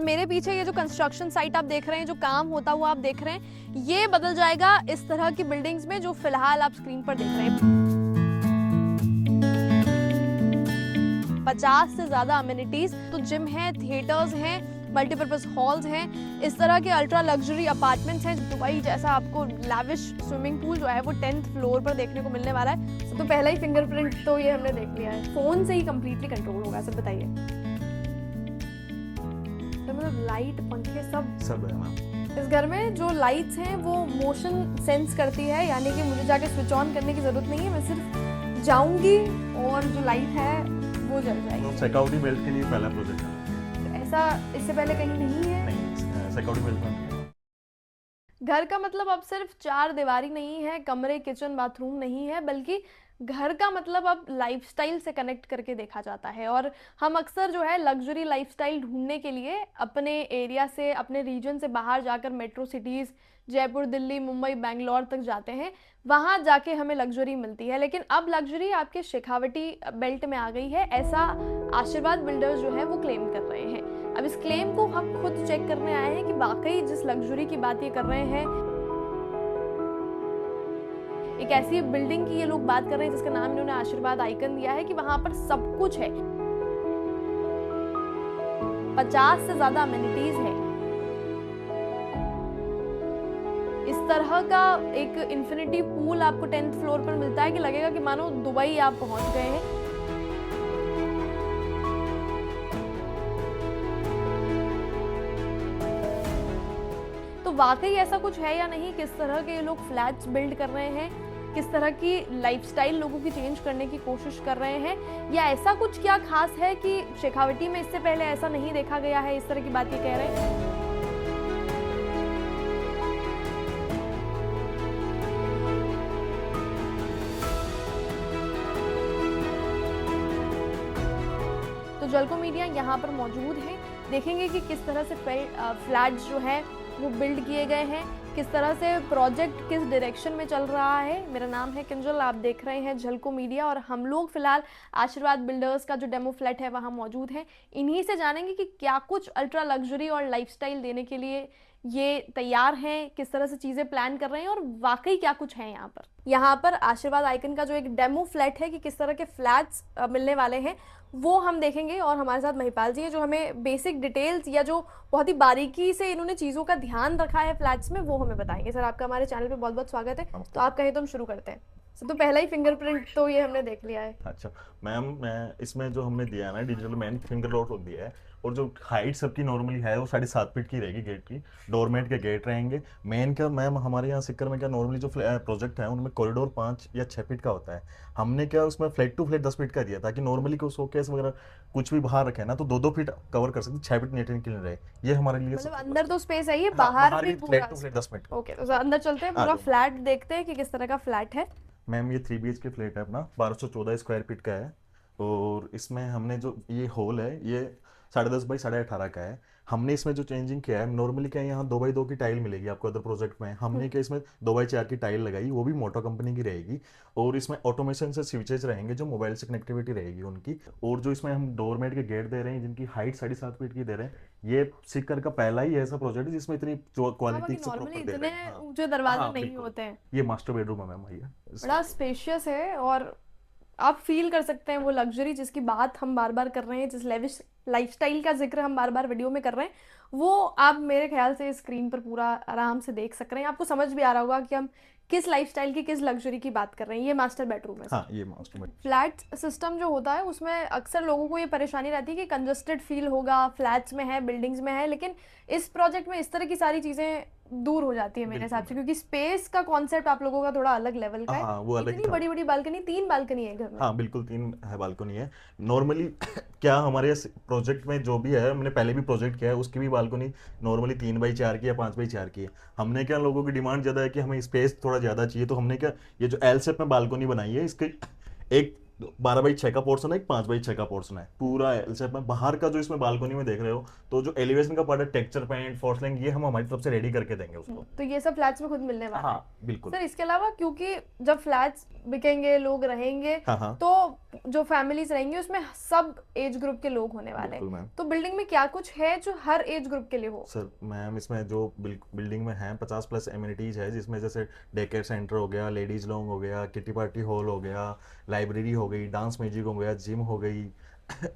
मेरे पीछे ये जो कंस्ट्रक्शन साइट आप देख रहे हैं, जो काम होता हुआ आप देख रहे हैं, ये बदल जाएगा इस तरह की बिल्डिंग्स में जो फिलहाल आप स्क्रीन पर देख रहे हैं। 50 से ज्यादा अमेनिटीज, तो जिम है, थिएटर्स हैं, मल्टीपर्पज हॉल्स हैं, इस तरह के अल्ट्रा लग्जरी अपार्टमेंट्स हैं। दुबई जैसा आपको लैविश स्विमिंग पूल जो है वो 10th फ्लोर पर देखने को मिलने वाला है। तो पहला ही फिंगरप्रिंट तो ये हमने देख लिया है, फोन से ही कंप्लीटली कंट्रोल होगा। सब बताइए, तो मतलब लाइट, पंखे सब है मैम। इस घर में जो लाइट्स हैं वो मोशन सेंस करती है, यानी कि मुझे जाके स्विच ऑन करने की जरूरत नहीं है, मैं सिर्फ जाऊंगी और जो लाइट है वो जल जाएगी। सिक्योरिटी बेल्ट के लिए पहला प्रोजेक्ट है। ऐसा इससे पहले कहीं नहीं है? नहीं, सिक्योरिटी बेल्ट में घर का मतलब अब सिर्फ चार दीवारी नहीं है, कमरे, किचन, बाथरूम नहीं है, बल्कि घर का मतलब अब लाइफस्टाइल से कनेक्ट करके देखा जाता है। और हम अक्सर जो है लग्जरी लाइफस्टाइल ढूंढने के लिए अपने एरिया से, अपने रीजन से बाहर जाकर मेट्रो सिटीज़, जयपुर, दिल्ली, मुंबई, बेंगलोर तक जाते हैं, वहाँ जाके हमें लग्जरी मिलती है। लेकिन अब लग्जरी आपके शेखावटी बेल्ट में आ गई है, ऐसा आशीर्वाद बिल्डर्स जो है वो क्लेम कर रहे हैं। अब इस क्लेम को हम खुद चेक करने आए हैं कि वाकई जिस लग्जरी की बात ये कर रहे हैं, एक ऐसी बिल्डिंग की ये लोग बात कर रहे हैं जिसका नाम इन्होंने आशीर्वाद आइकन दिया है, कि वहां पर सब कुछ है, 50 से ज्यादा अमेनिटीज है। इस तरह का एक इंफिनिटी पूल आपको 10th फ्लोर पर मिलता है कि लगेगा कि मानो दुबई आप पहुंच गए हैं। तो वाकई ऐसा कुछ है या नहीं, किस तरह के ये लोग फ्लैट्स बिल्ड कर रहे हैं, किस तरह की लाइफस्टाइल लोगों की चेंज करने की कोशिश कर रहे हैं, या ऐसा कुछ क्या खास है कि शेखावटी में इससे पहले ऐसा नहीं देखा गया है, इस तरह की बात ये कह रहे हैं। तो जलको मीडिया यहाँ पर मौजूद है, देखेंगे कि किस तरह से फ्लैट्स जो है वो बिल्ड किए गए हैं, किस तरह से प्रोजेक्ट किस डायरेक्शन में चल रहा है। मेरा नाम है किंजल, आप देख रहे हैं झलको मीडिया, और हम लोग फिलहाल आशीर्वाद बिल्डर्स का जो डेमो फ्लैट है वहाँ मौजूद हैं। इन्हीं से जानेंगे कि क्या कुछ अल्ट्रा लग्जरी और लाइफस्टाइल देने के लिए ये तैयार हैं, किस तरह से चीज़ें प्लान कर रहे हैं, और वाकई क्या कुछ है यहाँ पर। यहाँ पर आशीर्वाद आइकन का जो एक डेमो फ्लैट है कि किस तरह के फ्लैट्स मिलने वाले हैं वो हम देखेंगे, और हमारे साथ महिपाल जी हैं जो हमें बेसिक डिटेल्स या जो बहुत ही बारीकी से इन्होंने चीज़ों का ध्यान रखा है फ्लैट्स में वो हमें बताएंगे। सर, आपका हमारे चैनल पे बहुत बहुत स्वागत है। तो आप कहें तो हम शुरू करते हैं। सर, तो पहला ही फिंगरप्रिंट तो ये हमने देख लिया है। अच्छा मैम, मैं इसमें जो हमने दिया है ना डिजिटल मैन फिंगर लॉक दिया है, और जो हाइट सबकी नॉर्मली है वो 7.5 फीट की रहेगी गेट की। डोरमेट के गेट रहेंगे। मेन का मैम हमारे यहाँ सिक्कर में क्या नॉर्मली जो प्रोजेक्ट है उनमें कॉरिडोर 5 या 6 फीट का होता है। हमने क्या उसमें फ्लैट टू फ्लैट 10 फीट का दिया ताकि नॉर्मली को शोकेस वगैरह कुछ भी बाहर रखे ना तो 2-2 फीट कवर कर सकते, 6 फीट नेट के लिए रहे। ये हमारे लिए मतलब अंदर तो स्पेस है, ये बाहर भी flat to flat 10 feet. Okay, तो अंदर चलते हैं, पूरा फ्लैट देखते हैं कि किस तरह का फ्लैट है। मैम ये 3 BHK फ्लैट है अपना, 1214 स्क्वायर फीट का है। और इसमें हमने जो ये हॉल है ये 10.5 बाई 18.5 का है। हमने इसमें जो चेंजिंग किया है, नॉर्मली क्या है यहाँ 2x2 की टाइल मिलेगी आपको अदर प्रोजेक्ट में, हमने क्या इसमें 2x4 की टाइल लगाई, वो भी मोटो कंपनी की रहेगी। और इसमें ऑटोमेशन से स्विचेज रहेंगे जो मोबाइल से कनेक्टिविटी रहेगी उनकी। और जो इसमें हम डोरमेट के गेट दे रहे हैं जिनकी हाइट 7.5 फीट की दे रहे हैं, ये सिक्कर का पहला ही ऐसा प्रोजेक्ट है जिसमें इतनी क्वालिटी से प्रॉपर दे रहे हैं। ऊंचे दरवाजे नहीं होते हैं। ये मास्टर बेडरूम है मैम, भैया बड़ा स्पेशियस है, और आप फील कर सकते हैं वो लग्जरी जिसकी बात हम बार बार कर रहे हैं, जिस लेविश लाइफस्टाइल का जिक्र हम बार बार वीडियो में कर रहे हैं, वो आप मेरे ख्याल से स्क्रीन पर पूरा आराम से देख सक रहे हैं। आपको समझ भी आ रहा होगा कि हम किस लाइफस्टाइल की, किस लग्जरी की बात कर रहे हैं। ये मास्टर बेडरूम है। हाँ, ये मास्टर बेडरूम। फ्लैट सिस्टम जो होता है उसमें अक्सर लोगों को ये परेशानी रहती है कि कंजस्टेड फील होगा, फ्लैट्स में है, बिल्डिंग्स में है, लेकिन इस प्रोजेक्ट में इस तरह की सारी चीज़ें दूर हो जाती है मेरे हिसाब से, क्योंकि स्पेस का कॉन्सेप्ट आप लोगों का थोड़ा अलग लेवल का है। हाँ, वो अलग इतनी बड़ी बड़ी बालकनी, 3 बालकनी है घर में। हाँ बिल्कुल 3 है बालकनी है। नॉर्मली क्या हमारे प्रोजेक्ट में जो भी है, हमने पहले भी प्रोजेक्ट किया है, उसकी भी बालकनी नॉर्मली 3x4 की या 5x4 की है। हमने क्या लोगों की डिमांड ज़्यादा है कि हमें स्पेस थोड़ा ज़्यादा चाहिए, तो हमने क्या ये जो एल शेप में बालकनी बनाई है, इसके एक 12x6 का पोर्शन है, एक 5x6 का पोर्शन है, पूरा एल शेप में। बाहर का जो इसमें बालकनी में देख रहे हो, तो जो एलिवेशन का पार्ट है, टेक्सचर पेंट, फॉल्स लाइन, ये हम हमारी तरफ से रेडी करके देंगे उसको। तो ये सब फ्लैट्स में खुद मिलने वाला है। हाँ बिल्कुल। सर इसके अलावा क्योंकि जब फ्लैट्स बिकेंगे, लोग रहेंगे, हाँ हाँ तो जो फैमिलीज रहेंगी उसमें सब एज ग्रुप के लोग होने वाले बिल्कुल मैम। हैं। तो बिल्डिंग में क्या कुछ है जो हर एज ग्रुप के लिए हो? सर मैम, इसमें जो बिल्डिंग में है 50+ एमिनिटीज है, जिसमें जैसे डे केयर सेंटर हो गया, लेडीज लॉन्ग हो गया, किटी पार्टी हॉल हो गया, लाइब्रेरी हो गई, डांस म्यूजिक हो गया, जिम हो गई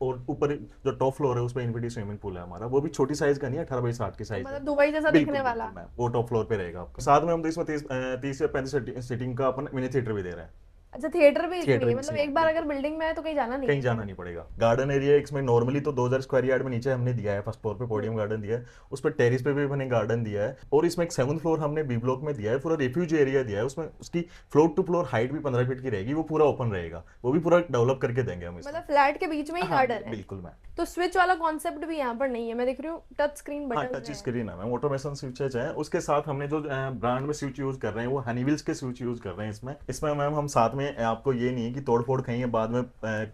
और ऊपर जो टॉप फ्लोर है उस पर इन्फिनिटी स्विमिंग पूल है हमारा, वो भी छोटी साइज का नहीं है, 18x60 की साइज है। मतलब दुबई जैसा बिल्कुल दिखने वाला। बिल्कुल मैम, वो टॉप फ्लोर पे रहेगा आपका। साथ में हम तो इसमें 30 या 35 सीटिंग का अपन मिनी थिएटर भी दे रहे हैं। अच्छा थिएटर भी इसमें थिएटर ही है, भी मतलब इसमें एक बार बिल्कुल। अगर बिल्डिंग में है तो कहीं जाना नहीं कहीं है। जाना नहीं पड़ेगा। गार्डन एरिया इसमें नॉर्मली तो 2000 स्क्वायर यार्ड में नीचे हमने दिया है, फर्स्ट फ्लोर पे पोडियम गार्डन दिया है, उस पर टेरिस पे भी हमने गार्डन दिया है, और इसमें एक 7th फ्लोर हमने बी ब्लॉक में दिया है, पूरा रिफ्यूज एरिया दिया है, उसमें उसकी फ्लोर टू फ्लोर हाइट भी 15 फीट की रहेगी, वो पूरा ओपन रहेगा, वो भी पूरा डेवलप करके देंगे हम इसमें। मतलब फ्लैट के बीच में ही हाँ गार्डन है। बिल्कुल मैम। तो स्विच वाला कॉन्सेप्ट भी यहाँ पर नहीं है, मैं देख रही हूँ टच स्क्रीन हाँ बटन टच स्क्रीन है मैम, ऑटोमेशन स्विचेज है। उसके साथ हमने जो ब्रांड में स्विच यूज कर रहे हैं वो हनीवेल्स के स्विच यूज कर रहे हैं इसमें। इसमें मैम हम साथ में आपको ये नहीं है कि तोड़फोड़ कहीं बाद में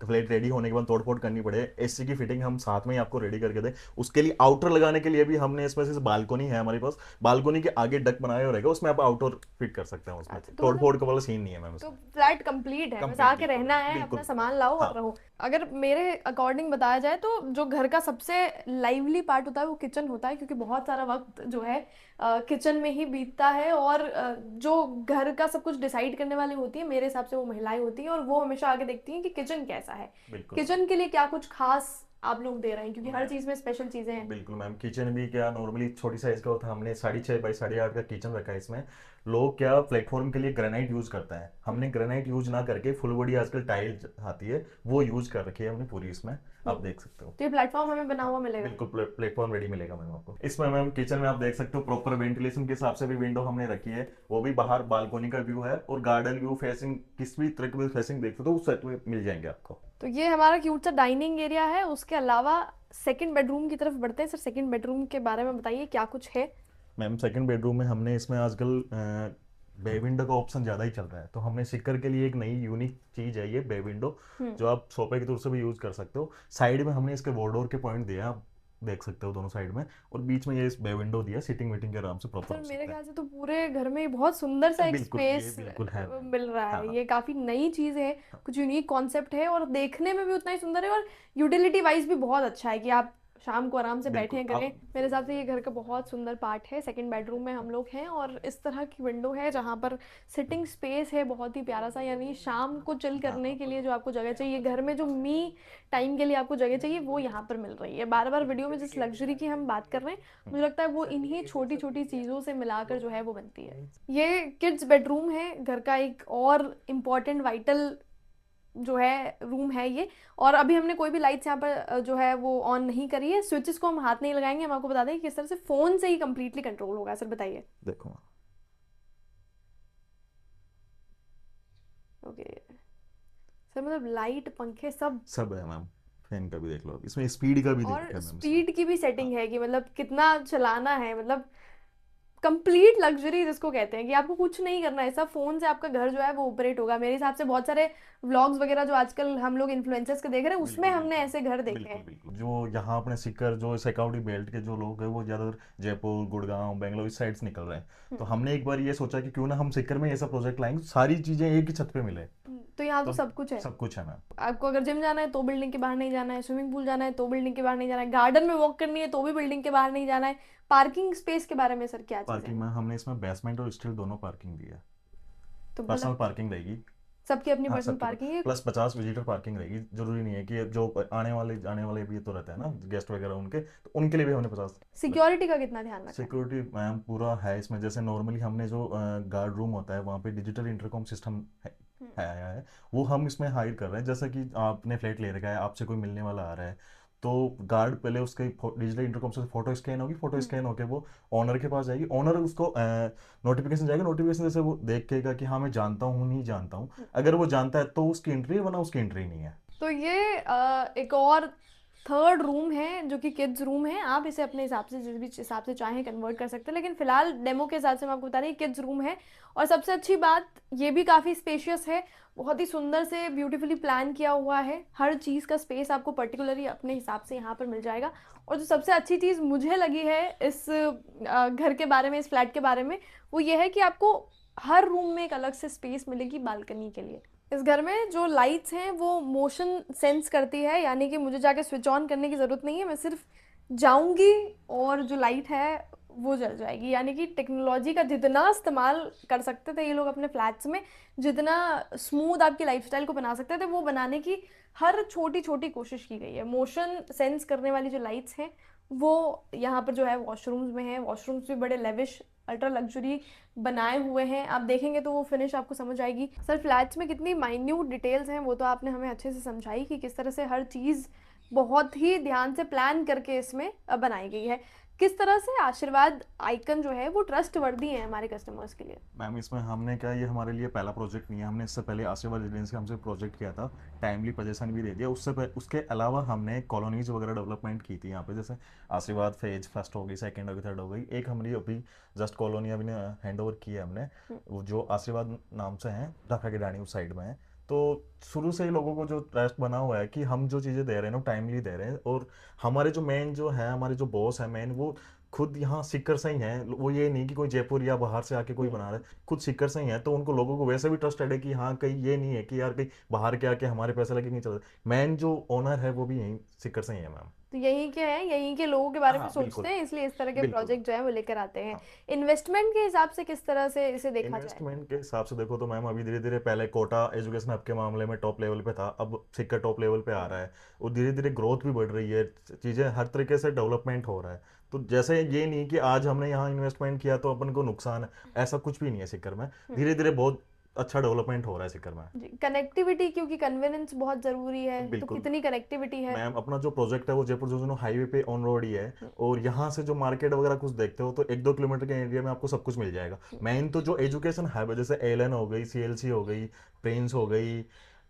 फ्लैट रेडी होने के बाद तोड़फोड़ करनी पड़े, एसी की फिटिंग हम साथ में ही आपको रेडी करके दें। उसके लिए आउटर लगाने के लिए भी हमने इसमें से बालकोनी है हमारे पास, बालकोनी के आगे डक बनाया हुआ रहेगा, उसमें आप आउटर फिट कर सकते हैं उसमें। अच्छा, तो तोड़फोड़ का वाला सीन नहीं है मैम तो इसमें। फ्लैट कंप्लीट है, बस Complete, आके रहना है, बिल्कुल। अपना सामान लाओ और हाँ। रहो। अगर मेरे अकॉर्डिंग बताया जाए तो जो घर का सबसे लाइवली पार्ट होता है वो किचन होता है, क्योंकि बहुत सारा वक्त जो है किचन में ही बीतता है, और जो घर का सब कुछ डिसाइड करने वाली होती है मेरे हिसाब से वो महिलाएं होती हैं, और वो हमेशा आगे देखती हैं कि किचन कैसा है, बिल्कुल किचन के लिए क्या कुछ खास आप लोग दे रहे हैं, क्योंकि हर चीज में स्पेशल चीजें हैं। बिल्कुल मैम। किचन भी क्या नॉर्मली छोटी साइज का होता है, हमने 6.5 बाई 8.5 का किचन रखा है इसमें। लोग क्या प्लेटफॉर्म के लिए ग्रेनाइट यूज करते हैं, हमने ग्रेनाइट यूज ना करके फुल बॉडी आजकल टाइल आती है वो यूज कर रखी है हमने पूरी इसमें, आप देख सकते हो। तो ये प्लेटफॉर्म हमें बना हुआ मिलेगा? बिल्कुल प्लेटफॉर्म रेडी मिलेगा मैम आपको इसमें। मैम किचन में आप देख सकते हो प्रॉपर वेंटिलेशन के हिसाब से भी विंडो हमने रखी है, वो भी बाहर बालकोनी का व्यू है, और गार्डन व्यू फेसिंग किस भी तरह की फेसिंग देख सकते हो उस सेट में मिल जाएंगे आपको। तो ये हमारा क्यूट सा डाइनिंग एरिया है। उसके अलावा सेकंड बेडरूम की तरफ बढ़ते हैं। सर सेकंड बेडरूम के बारे में बताइए क्या कुछ है? मैम सेकंड बेडरूम में हमने इसमें आजकल बे विंडो का ऑप्शन ज़्यादा ही चल रहा है, तो हमने सिक्कर के लिए एक नई यूनिक चीज़ है ये बे विंडो, जो आप सोफे के तौर से भी यूज़ कर सकते हो। साइड में हमने इसके वॉर्डरोब के पॉइंट दिया, आप देख सकते हो दोनों साइड में, और बीच में ये इस बे विंडो दिया, सीटिंग वीटिंग के आराम से प्रॉपर सर हो मेरे सकता है। ख्याल से तो पूरे घर में ही बहुत सुंदर सा एक बिल्कुल, ये स्पेस बिल्कुल है मैम। मिल रहा है। हाँ ये काफी नई चीज है, कुछ यूनिक कॉन्सेप्ट है, और देखने में भी उतना ही सुंदर है, और यूटिलिटी वाइज भी बहुत अच्छा है कि आप शाम को आराम से बैठे बिल्कुल। करें। आप मेरे हिसाब से ये घर का बहुत सुंदर पार्ट है। सेकंड बेडरूम में हम लोग हैं, और इस तरह की विंडो है जहाँ पर सिटिंग स्पेस है बहुत ही प्यारा सा, यानी शाम को चिल करने के लिए जो आपको जगह चाहिए, घर में जो मी टाइम के लिए आपको जगह चाहिए, वो यहाँ पर मिल रही है। बार बार वीडियो में जिस लग्जरी की हम बात कर रहे हैं, मुझे लगता है वो इन्हीं छोटी छोटी चीज़ों से मिलाकर जो है वो बनती है। ये किड्स बेडरूम है, घर का एक और इम्पॉर्टेंट वाइटल जो है रूम है ये। और अभी हमने कोई भी लाइट्स यहाँ पर जो है वो ऑन नहीं करी है। स्विचेस को हम हाथ नहीं लगाएंगे, हम आपको बता दें कि किस तरह से फोन से ही कंप्लीटली कंट्रोल होगा। सर बताइए। देखो ओके सर, मतलब लाइट पंखे सब सब है मैम, फैन का भी देख लो, इसमें स्पीड का भी देख और है मैम इसमें। स्पीड की भी सेटिंग है कि मतलब कितना चलाना है, मतलब कंप्लीट लग्जरी जिसको कहते हैं कि आपको कुछ नहीं करना है, सब फोन से आपका घर जो है वो ऑपरेट होगा। मेरे हिसाब से बहुत सारे व्लॉग्स वगैरह जो आजकल हम लोग इन्फ्लुएंसर्स के देख रहे हैं उसमें बिल्कुल हमने बिल्कुल ऐसे घर देखे बिल्कुल हैं। बिल्कुल। जो यहाँ अपने सिक्कर जो सिक्योरिटी बेल्ट के जो लोग हैं वो ज़्यादातर जयपुर, गुड़गांव, बेंगलोर इस साइड से निकल रहे हैं, तो हमने एक बार ये सोचा कि क्यों ना हम सिक्कर में ऐसा प्रोजेक्ट लाएंगे, सारी चीज़ें एक ही छत पे मिले। तो यहाँ तो तो सब कुछ है। सब कुछ है मैम। आपको अगर जिम जाना है तो बिल्डिंग के बाहर नहीं जाना है, स्विमिंग पूल जाना है तो बिल्डिंग के बाहर नहीं जाना है, गार्डन में वॉक करनी है तो भी बिल्डिंग के बाहर नहीं जाना है। पार्किंग स्पेस के बारे में सर क्या चीज़ पार्किंग है? में हमने इसमें बेसमेंट और स्टील दोनों पार्किंग दी है, तो पर्सनल मतलब पार्किंग रहेगी। सबकी अपनी हाँ पर्सनल सबके पार्किंग है। प्लस 50 विजिटर पार्किंग रहेगी, जरूरी नहीं है कि जो आने वाले भी तो रहते हैं ना गेस्ट वगैरह उनके, तो उनके लिए भी हमने 50। सिक्योरिटी का कितना ध्यान रखा है? सिक्योरिटी मैम पूरा है इसमें, जैसे नॉर्मली हमने जो गार्ड रूम होता है वहाँ पे डिजिटल इंटरकॉम सिस्टम आया है, वो हम इसमें हाइड कर रहे हैं। जैसे कि आपने फ्लैट ले रखा है, आपसे कोई मिलने वाला आ रहा है, तो गार्ड पहले उसके डिजिटल इंटरकॉम से फोटो स्कैन होगी, फोटो स्कैन होके वो ओनर के पास जाएगी, ओनर उसको नोटिफिकेशन जाएगा, नोटिफिकेशन जैसे वो देखेगा कि हाँ मैं जानता हूँ नहीं जानता हूँ, अगर वो जानता है तो उसकी एंट्री है, वरना उसकी एंट्री नहीं है। तो ये एक और थर्ड रूम है जो कि किड्स रूम है। आप इसे अपने हिसाब से जिस भी हिसाब से चाहें कन्वर्ट कर सकते हैं, लेकिन फिलहाल डेमो के हिसाब से मैं आपको बता रही किड्स रूम है। और सबसे अच्छी बात ये भी काफ़ी स्पेशियस है, बहुत ही सुंदर से ब्यूटीफुली प्लान किया हुआ है। हर चीज़ का स्पेस आपको पर्टिकुलरली अपने हिसाब से यहाँ पर मिल जाएगा। और जो सबसे अच्छी चीज़ मुझे लगी है इस घर के बारे में, इस फ्लैट के बारे में, वो ये है कि आपको हर रूम में एक अलग से स्पेस मिलेगी बालकनी के लिए। इस घर में जो लाइट्स हैं वो मोशन सेंस करती है, यानी कि मुझे जाके स्विच ऑन करने की ज़रूरत नहीं है, मैं सिर्फ जाऊंगी और जो लाइट है वो जल जाएगी। यानी कि टेक्नोलॉजी का जितना इस्तेमाल कर सकते थे ये लोग अपने फ्लैट्स में, जितना स्मूथ आपकी लाइफस्टाइल को बना सकते थे, वो बनाने की हर छोटी छोटी कोशिश की गई है। मोशन सेंस करने वाली जो लाइट्स हैं वो यहाँ पर जो है वॉशरूम्स में है। वॉशरूम्स भी बड़े लेविश अल्ट्रा लग्जरी बनाए हुए हैं, आप देखेंगे तो वो फिनिश आपको समझ आएगी। सर फ्लैट्स में कितनी माइन्यूट डिटेल्स हैं वो तो आपने हमें अच्छे से समझाई कि किस तरह से हर चीज़ बहुत ही ध्यान से प्लान करके इसमें बनाई गई है। किस तरह से आशीर्वाद आइकन जो है वो ट्रस्टवर्दी है हमारे कस्टमर्स के लिए। मैम इसमें हमने क्या, ये हमारे लिए पहला प्रोजेक्ट नहीं है, हमने इससे पहले आशीर्वाद रेजिडेंसी हमसे प्रोजेक्ट किया था, टाइमली पोजीशन भी दे दिया। उसके अलावा हमने कॉलोनीज वगैरह डेवलपमेंट की थी यहाँ पे, जैसे आशीर्वाद फेज फर्स्ट हो गई, सेकंड हो गई, थर्ड हो गई। एक हमारी अभी जस्ट कॉलोनी अभी हैंड ओवर की है हमने, वो जो आशीर्वाद नाम से है, ढाका की डाणी उस साइड में है। तो शुरू से ही लोगों को जो ट्रस्ट बना हुआ है कि हम जो चीज़ें दे रहे हैं ना टाइमली दे रहे हैं। और हमारे जो मेन जो है, हमारे जो बॉस है मेन, वो खुद यहाँ सिक्कर से ही हैं। वो ये नहीं कि कोई जयपुर या बाहर से आके कोई बना रहा है, खुद सिक्कर से ही है। तो उनको लोगों को वैसे भी ट्रस्टेड है कि हाँ, कहीं ये नहीं है कि यार कहीं बाहर के आके हमारे पैसे लगे नहीं चल रहे। मेन जो ओनर है वो भी यहीं सिक्कर से ही है मैम। तो यहीं के हैं, यहीं के लोगों के बारे में हाँ सोचते बिल्कुल, हैं, इसलिए इस तरह के बिल्कुल। प्रोजेक्ट जो है वो लेकर आते हैं। हाँ, इन्वेस्टमेंट के हिसाब से किस तरह से इसे देखा जाए। इन्वेस्टमेंट के हिसाब से देखो तो मैम अभी धीरे धीरे, पहले कोटा एजुकेशन हब के मामले में टॉप लेवल पे था, अब सिक्कर टॉप लेवल पे आ रहा है। और धीरे धीरे ग्रोथ भी बढ़ रही है, चीज़ें हर तरीके से डेवलपमेंट हो रहा है। तो जैसे ये नहीं कि आज हमने यहाँ इन्वेस्टमेंट किया तो अपन को नुकसान है, ऐसा कुछ भी नहीं है सिक्कर में। धीरे धीरे बहुत अच्छा डेवलपमेंट हो रहा है सिक्कर में। जी, कनेक्टिविटी, क्योंकि कन्वीनियंस बहुत ज़रूरी है, तो बिल्कुल कितनी कनेक्टिविटी है। मैम, अपना जो प्रोजेक्ट है वो जयपुर जोजनो हाईवे पे ऑन रोड ही है। और यहाँ से जो मार्केट वगैरह कुछ देखते हो तो 1-2 किलोमीटर के एरिया में आपको सब कुछ मिल जाएगा। मेन तो जो एजुकेशन हब है, जैसे एलन हो गई, सीएलसी हो गई, प्रिंस हो गई,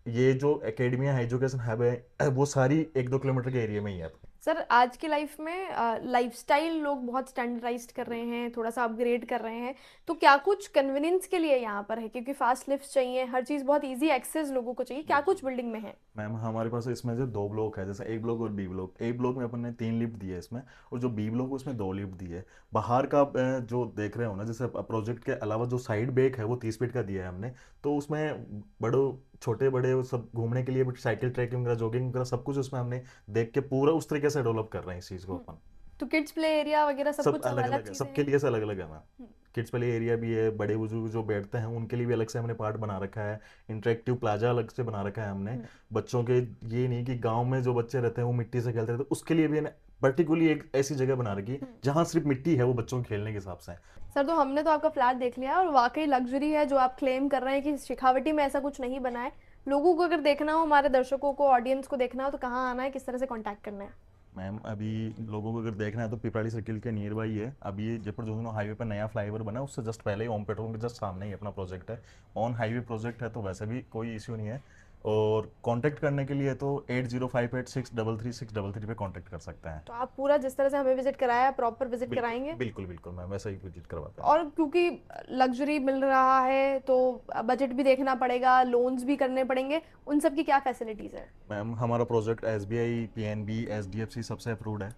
ये जो एकेडमिया है, एजुकेशन हब है, वो सारी 1-2 किलोमीटर के एरिया में ही है। सर आज की लाइफ में लाइफस्टाइल लोग बहुत स्टैंडर्डाइज्ड कर रहे हैं, थोड़ा सा अपग्रेड कर रहे हैं, तो क्या कुछ कन्वीनियंस के लिए यहाँ पर है, क्योंकि फास्ट लिफ्ट चाहिए, हर चीज़ बहुत इजी एक्सेस लोगों को चाहिए, क्या कुछ बिल्डिंग में है। मैम हमारे पास इसमें जो 2 ब्लॉक है, जैसे ए ब्लॉक और बी ब्लॉक। ए ब्लॉक में अपन ने 3 लिफ्ट दिए इसमें, और जो बी ब्लॉक है उसमें 2 लिफ्ट दिए। बाहर का जो देख रहे हो ना, जैसे प्रोजेक्ट के अलावा जो साइड बेक है वो 30 फीट का दिया है हमने। तो उसमें बड़ों छोटे बड़े वो सब घूमने के लिए साइकिल ट्रैकिंग वगैरह, जॉगिंग वगैरह सब कुछ उसमें हमने देख के पूरा उस तरीके से डेवलप कर रहे हैं इस चीज़ को अपन। तो किड्स प्ले एरिया वगैरह सब सब कुछ अलग अलग अलग है, चीज़ें सबके हैं। लिए से अलग अलग है मैम। किड्स प्ले एरिया भी है, बड़े बुजुर्ग जो बैठते हैं उनके लिए भी अलग से हमने पार्ट बना रखा है। इंटरेक्टिव प्लाजा अलग से बना रखा है हमने। बच्चों के, ये नहीं कि गांव में जो बच्चे रहते हैं वो मिट्टी से खेलते रहते हैं, उसके लिए भी पर्टिकुलरली एक ऐसी जगह बना रखी है जहाँ सिर्फ मिट्टी है, वो बच्चों के खेलने के हिसाब से है। सर तो हमने तो आपका फ्लैट देख लिया और वाकई लग्जरी है जो आप क्लेम कर रहे हैं कि शेखावटी में ऐसा कुछ नहीं बना है। लोगों को अगर देखना हो, हमारे दर्शकों को, ऑडियंस को देखना हो, तो कहाँ आना है, किस तरह से कांटेक्ट करना है। मैम अभी लोगों को अगर देखना है तो पिपराली सर्किल के नियर बाई है। अभी ये जयपुर जोजनो हाईवे पर नया फ्लाईओवर बना, उससे जस्ट पहले ही ओम पेट्रोल के जस्ट सामने ही अपना प्रोजेक्ट है। ऑन हाईवे प्रोजेक्ट है, तो वैसे भी कोई इश्यू नहीं है। और कांटेक्ट करने के लिए तो 8058633633 पे कांटेक्ट कर सकते हैं। तो आप पूरा जिस तरह से हमें विजिट कराया, प्रॉपर विजिट कराएंगे। बिल्कुल बिल्कुल मैम, वैसा ही विजिट करवाते हैं। और क्योंकि लग्जरी मिल रहा है तो बजट भी देखना पड़ेगा, लोन्स भी करने पड़ेंगे, उन सब की क्या फैसिलिटीज़ है। मैम हमारा प्रोजेक्ट एसबीआई, पीएनबी, एचडीएफसी सबसे अप्रूव्ड है।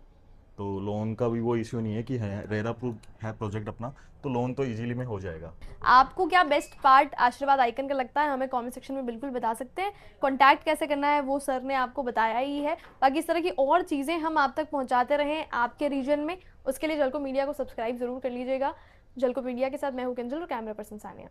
तो लोन का भी वो इश्यू नहीं है कि है रेरा अप्रूव है प्रोजेक्ट अपना, तो लोन तो इजीली में हो जाएगा। आपको क्या बेस्ट पार्ट आशीर्वाद आइकन का लगता है, हमें कमेंट सेक्शन में बिल्कुल बता सकते हैं। कॉन्टैक्ट कैसे करना है वो सर ने आपको बताया ही है। बाकी इस तरह की और चीज़ें हम आप तक पहुंचाते रहें आपके रीजन में, उसके लिए जलको मीडिया को सब्सक्राइब जरूर कर लीजिएगा। जलको मीडिया के साथ मैं हूँ किंजल और कैमरा पर्सन सानिया।